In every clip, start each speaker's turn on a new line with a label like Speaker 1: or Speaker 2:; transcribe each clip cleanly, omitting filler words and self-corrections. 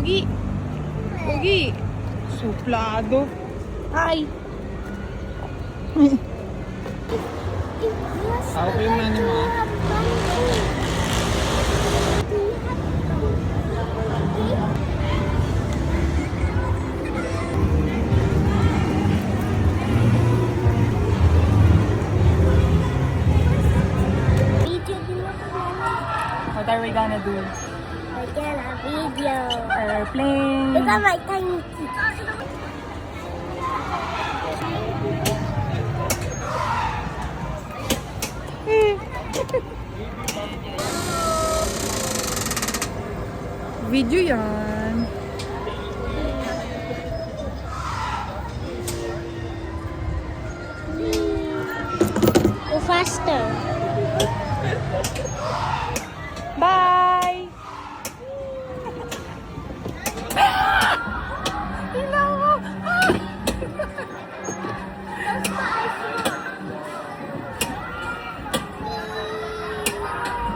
Speaker 1: Pogi. Pogi. Suplado. Hi.
Speaker 2: Okay man mo.
Speaker 1: What are we gonna do?
Speaker 3: We're gonna video.
Speaker 1: Airplane.
Speaker 3: Look at my tiny teeth.
Speaker 1: Video yan.
Speaker 3: Go faster.
Speaker 1: Bye!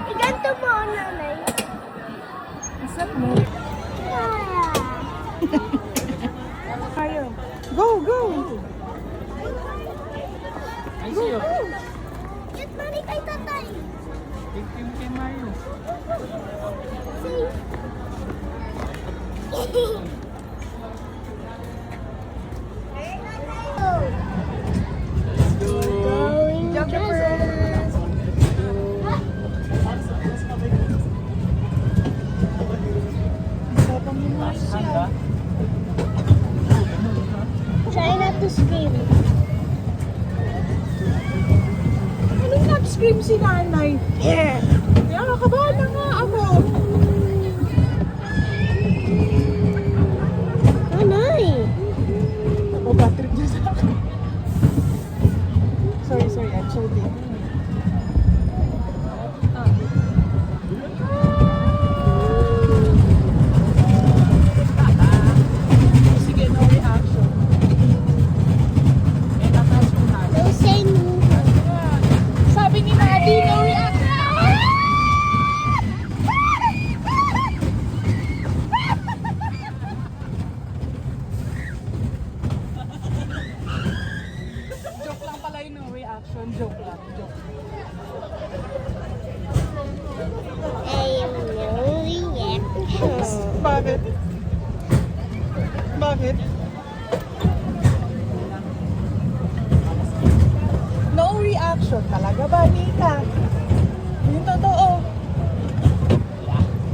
Speaker 3: Iganto mo, nanay.
Speaker 1: What's up, mo?
Speaker 3: Ah.
Speaker 1: Ayaw. Go, go!
Speaker 2: Ay, siyo.
Speaker 3: Get money kay tatay.
Speaker 2: Thank you kay Mario.
Speaker 3: See? Going
Speaker 1: Geographers.
Speaker 3: Try not to scream.
Speaker 1: Anong nag-scream si nanay? Yeah! Kaya nakabahan na nga ako.
Speaker 3: Nanay.
Speaker 1: Ako, bad trip niya sa akin. Sorry, I'm so big. Sige, no reaction. Eh, tatas mo na.
Speaker 3: Don't say no.
Speaker 1: Sabi ni Daddy, no reaction. Joke lang pala yun, no reaction. Joke lang. Joke.
Speaker 3: I am no reaction.
Speaker 1: Bakit? Bakit? No reaction talaga ba, Nika? Yung totoo.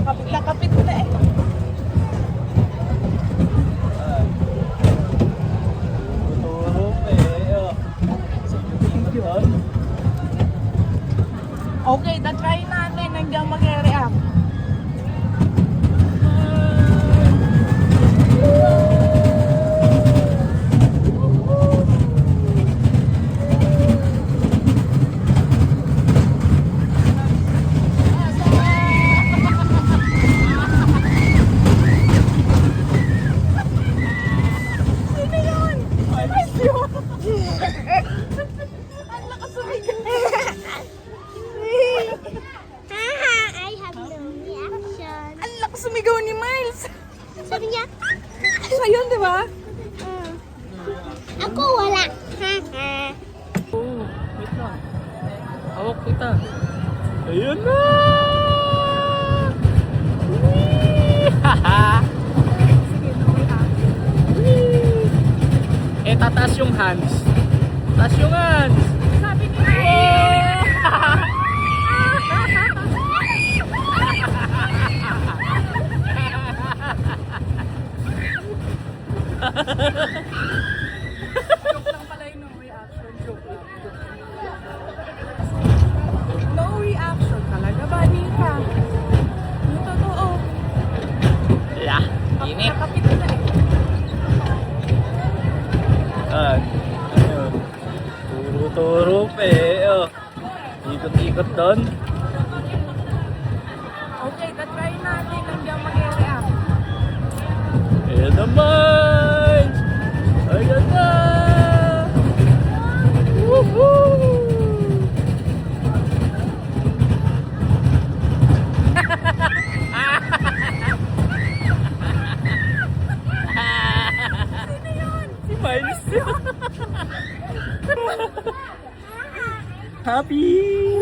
Speaker 1: Kapit na kapit na eh.
Speaker 2: Tuturo eh.
Speaker 1: Okay, try natin hanggang mag-react. Sino yun? Ay, yun. Ang lakas sumigaw.
Speaker 3: Haha, I have no reaction.
Speaker 1: Ang lakas sumigaw ni Miles.
Speaker 3: Sabi niya,
Speaker 1: Siya yun, di ba?
Speaker 3: ako wala. Haha.
Speaker 2: Oh, wait lang. Hawak kita. Ayun na!
Speaker 1: Sige, no reaction.
Speaker 2: Eh, tataas yung hands. Taas yung hands.
Speaker 1: Sabi ni Miles. Joke lang pala yung no reaction. Joke lang. No reaction talaga ba, Nika? Yung totoo.
Speaker 2: Yeah. Init.
Speaker 1: Nakapit na eh.
Speaker 2: Ayun. Turo-turo pa eh. Oh. Ikot-ikot doon.
Speaker 1: Okay, try natin hanggang mag-react.
Speaker 2: Ayan naman! Ayan na! Woohoo!
Speaker 1: Happy!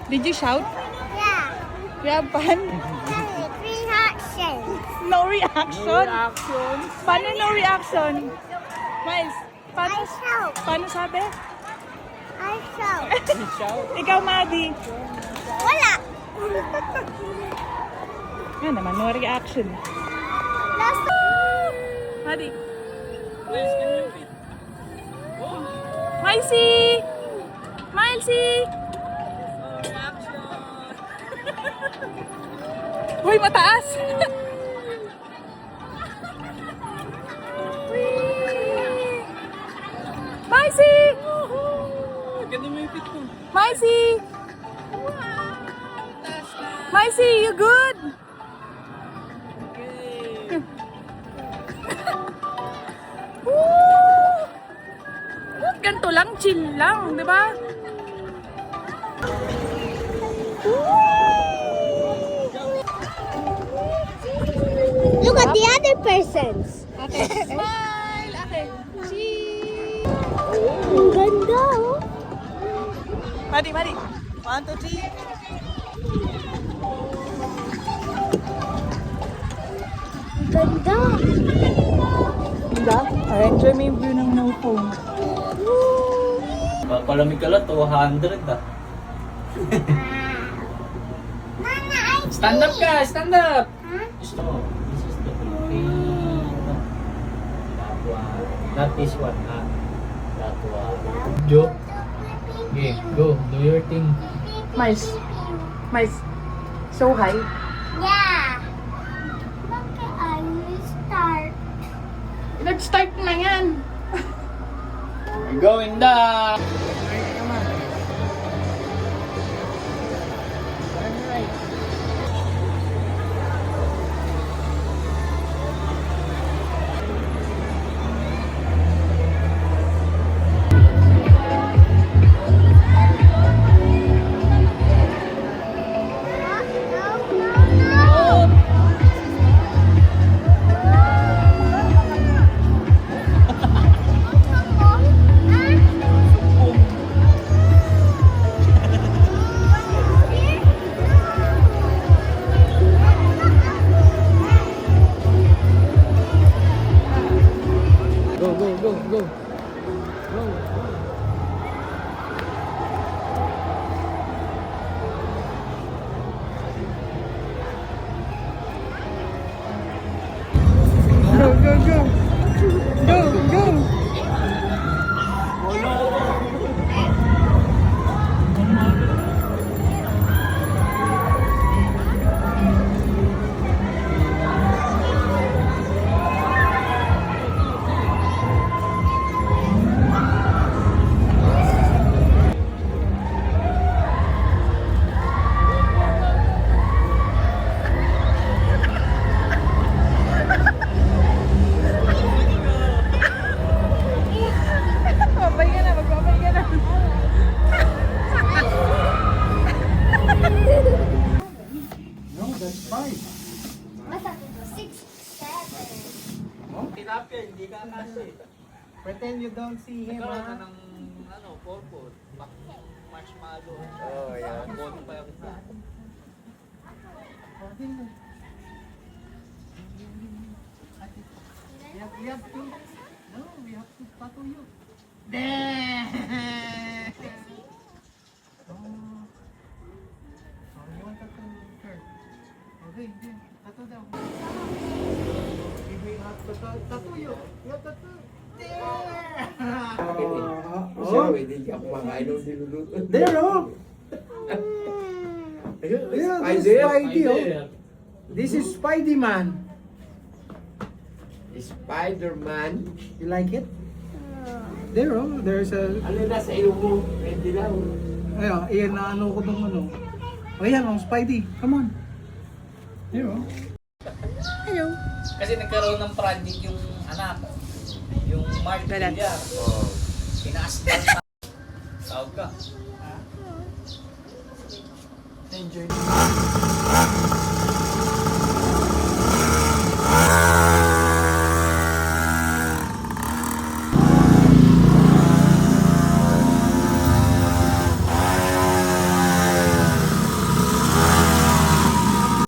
Speaker 1: Did you shout?
Speaker 3: Yeah.
Speaker 1: You have fun?
Speaker 3: Three hot shades.
Speaker 1: No reaction? Paano no reaction? Miles, paano,
Speaker 3: I shout.
Speaker 1: paano sabi?
Speaker 3: I shout.
Speaker 1: Ikaw, Maddie.
Speaker 3: Wala.
Speaker 1: Yan naman, no reaction.
Speaker 3: Last
Speaker 1: Maddie.
Speaker 2: Miles, can you repeat?
Speaker 1: Milesy! Milesy! Uy, mataas! Milesy!
Speaker 2: Ganda mo yung pit ko.
Speaker 1: Milesy! Milesy, you good?
Speaker 2: Okay.
Speaker 1: Woo! Ganito lang, chill lang, di ba?
Speaker 3: Look at the other persons.
Speaker 1: Okay, smile! Okay, cheese!
Speaker 3: Ang ganda, oh.
Speaker 1: Madi, Madi. 1, 2, 3.
Speaker 3: Ganda.
Speaker 1: Diba? Enjoy mo yung view ng no phone.
Speaker 2: Papalamig ka lang, 200 ah.
Speaker 3: Mama, I
Speaker 2: Stand up ka! Stand up!
Speaker 3: Huh?
Speaker 2: Gusto mo? This is the Filipino. That one. Not this one, ha? That one. Joe? Okay, go. Do your thing.
Speaker 1: Miles. Miles. So high.
Speaker 3: Yeah. Okay, I will start.
Speaker 1: Nag-start na yan.
Speaker 2: We're going down! Go, go, go, go. Go.
Speaker 1: Go, go, go. Go, go. Babay ka na, magbabay ka na.
Speaker 3: Six, seven.
Speaker 2: Tilapia, hindi ka kasi.
Speaker 4: Pretend you don't see him,
Speaker 2: Nagkaroon ka
Speaker 4: ha?
Speaker 2: ng, purple. Marshmallow.
Speaker 4: Oh, yeah.
Speaker 2: Bono pa yung isa.
Speaker 4: We have to, no, we have to tattoo you. There! Oh, you want tattoo her? Okay, then, tattoo daw. We will have to tattoo you. You have tattoo. There!
Speaker 5: Siya, hindi ako makain ng niluluto.
Speaker 4: There, oh!
Speaker 5: Ayun,
Speaker 4: Yeah, this is
Speaker 5: Spider.
Speaker 4: Spidey, oh. This is Spidey Man.
Speaker 5: Spider-Man.
Speaker 4: You like it? There, oh. There's a...
Speaker 5: Ano na sa ilong mo? Pwede lang.
Speaker 4: Ayun, iyan na ano ko tong ano. Ayan, oh, Spidey. Come on. There, oh.
Speaker 1: Hello.
Speaker 2: Kasi nagkaroon ng project yung anak. Yung Mark
Speaker 1: Galat.
Speaker 2: Villar.
Speaker 5: Oh.
Speaker 2: Pinaastal na. Tawag ka.
Speaker 4: Enjoy.